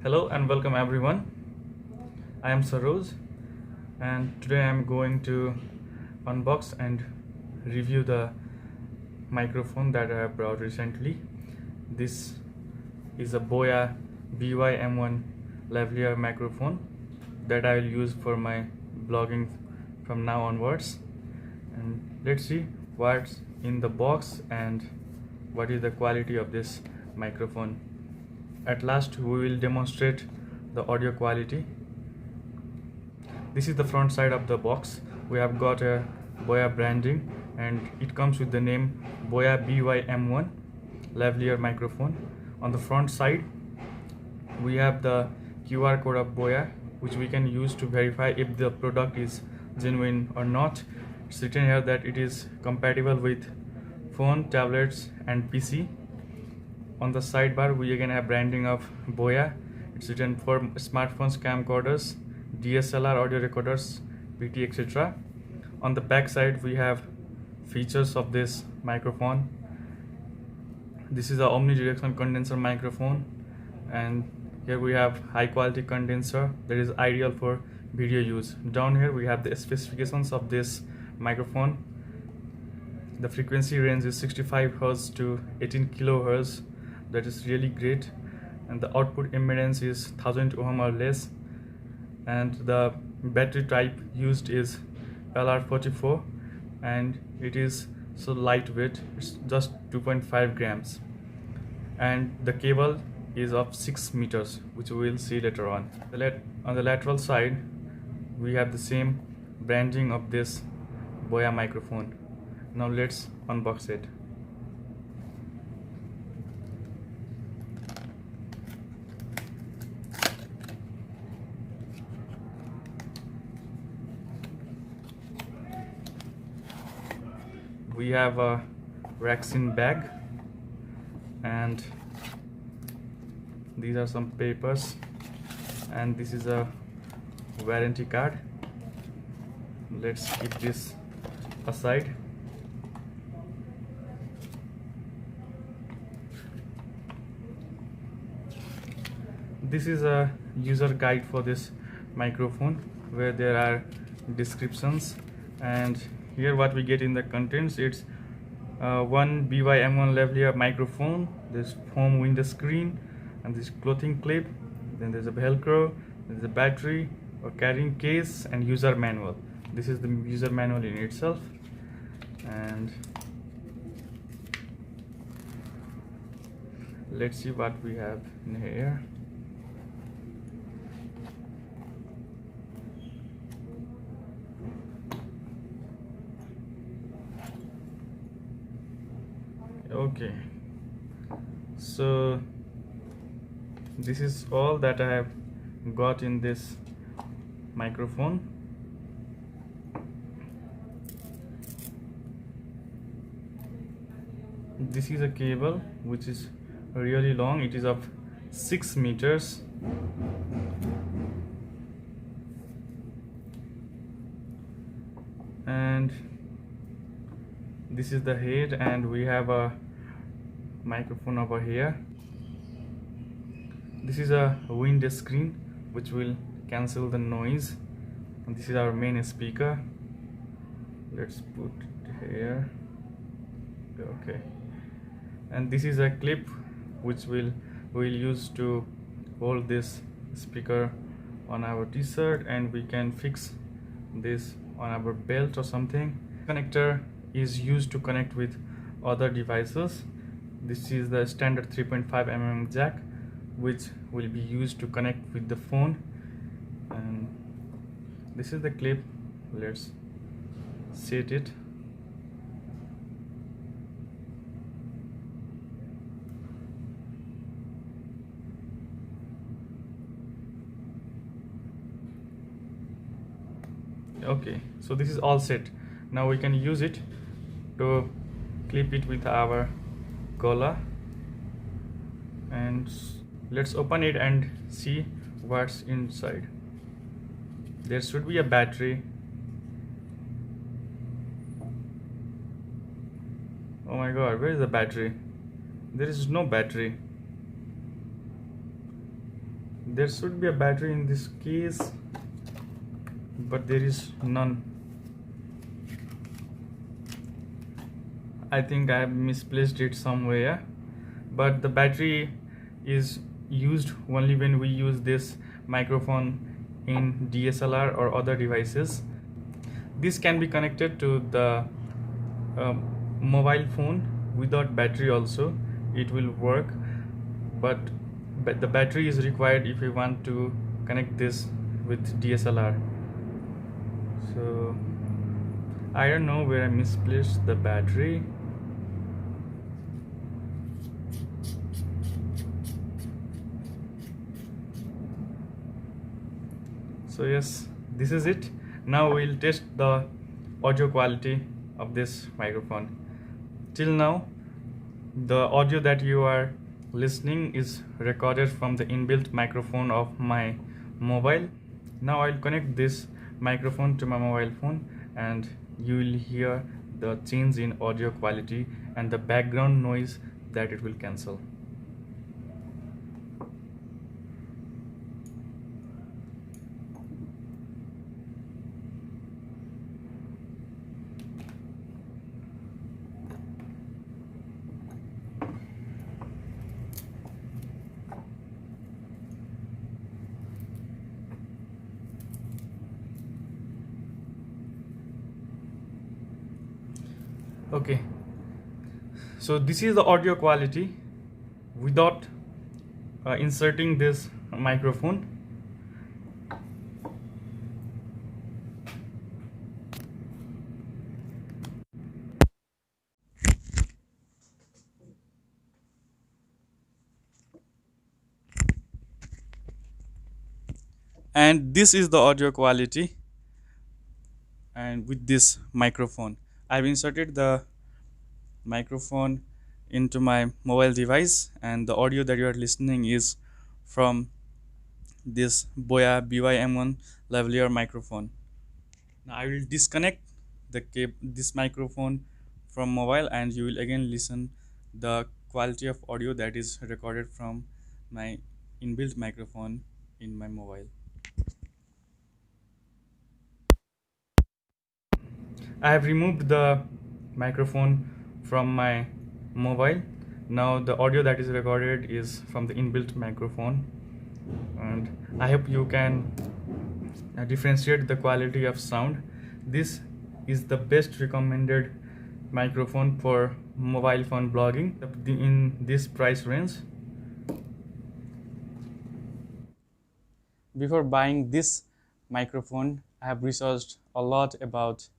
Hello and welcome everyone. I am Saroj and today I am going to unbox and review the microphone that I have brought recently. This is a Boya BY-M1 lavalier microphone that I will use for my blogging from now onwards. And let's see what's in the box and what is the quality of this microphone. At last we will demonstrate the audio quality. This is the front side of the box. We have got a Boya branding and it comes with the name Boya BY-M1 lavalier microphone. On the front side we have the QR code of Boya, which we can use to verify if the product is genuine or not. It's written here that it is compatible with phone, tablets and PC. On the sidebar we again have branding of Boya. It's written for smartphones, camcorders, DSLR audio recorders, PT, etc. On the back side we have features of this microphone. This is a omnidirectional condenser microphone, and here we have high quality condenser that is ideal for video use. Down here we have the specifications of this microphone. The frequency range is 65 Hz to 18 kHz. That is really great, and the output impedance is 1000 ohm or less, and the battery type used is LR44 and it is so lightweight, it's just 2.5 grams, and the cable is of 6 meters, which we will see later on. On the lateral side we have the same branding of this Boya microphone. Now let's unbox it. We have a vaccine bag, and these are some papers, and this is a warranty card. Let's keep this aside. This is a user guide for this microphone where there are descriptions, and here what we get in the contents, it's one BY-M1 lavalier microphone, this foam window screen, and this clothing clip, then there's a velcro, there's a battery, a carrying case, and user manual. This is the user manual in itself, and let's see what we have in here. Okay, so this is all that I have got in this microphone. This is a cable which is really long. It is of 6 meters. And this is the head, and we have a microphone over here. This is a window screen which will cancel the noise, and this is our main speaker. Let's put it here. Okay, and this is a clip which we'll use to hold this speaker on our t-shirt, and we can fix this on our belt or something. Connector is used to connect with other devices. This is the standard 3.5 mm jack, which will be used to connect with the phone, and this is the clip. Let's set it. Okay, so this is all set. Now we can use it to clip it with our collar, and let's open it and see what's inside. There should be a battery. Oh my god, where is the battery? There is no battery. There should be a battery in this case, but there is none. I think I have misplaced it somewhere, but the battery is used only when we use this microphone in DSLR or other devices. This can be connected to the mobile phone without battery also. It will work, but the battery is required if you want to connect this with DSLR. So I don't know where I misplaced the battery. So yes, this is it. Now we'll test the audio quality of this microphone. Till now, the audio that you are listening is recorded from the inbuilt microphone of my mobile. Now I'll connect this microphone to my mobile phone and you will hear the change in audio quality and the background noise that it will cancel. Okay, so this is the audio quality without inserting this microphone. And this is the audio quality and with this microphone. I've inserted the microphone into my mobile device and the audio that you are listening is from this Boya BY-M1 lavalier microphone. Now I will disconnect this microphone from mobile and you will again listen the quality of audio that is recorded from my inbuilt microphone in my mobile. I have removed the microphone from my mobile. Now the audio that is recorded is from the inbuilt microphone, and I hope you can differentiate the quality of sound. This is the best recommended microphone for mobile phone blogging in this price range. Before buying this microphone, I have researched a lot about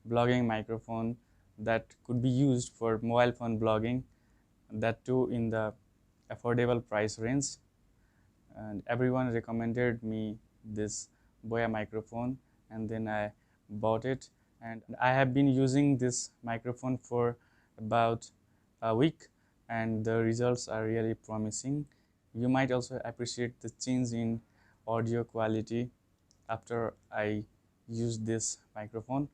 blogging microphone that could be used for mobile phone blogging, that too in the affordable price range. And everyone recommended me this Boya microphone, and then I bought it. And I have been using this microphone for about a week, and the results are really promising. You might also appreciate the change in audio quality after I use this microphone.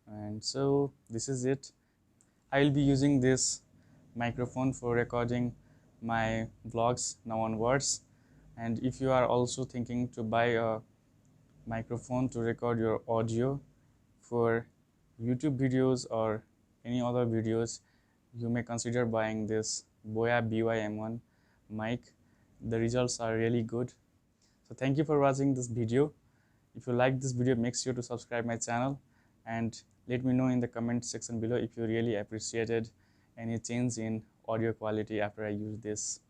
And so this is it. I will be using this microphone for recording my vlogs now onwards. And if you are also thinking to buy a microphone to record your audio for YouTube videos or any other videos, you may consider buying this Boya BY-M1 mic. The results are really good. So thank you for watching this video. If you like this video, make sure to subscribe my channel and let me know in the comment section below if you really appreciated any change in audio quality after I use this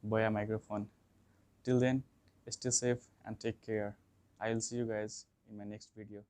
Boya microphone. Till then, stay safe and take care. I will see you guys in my next video.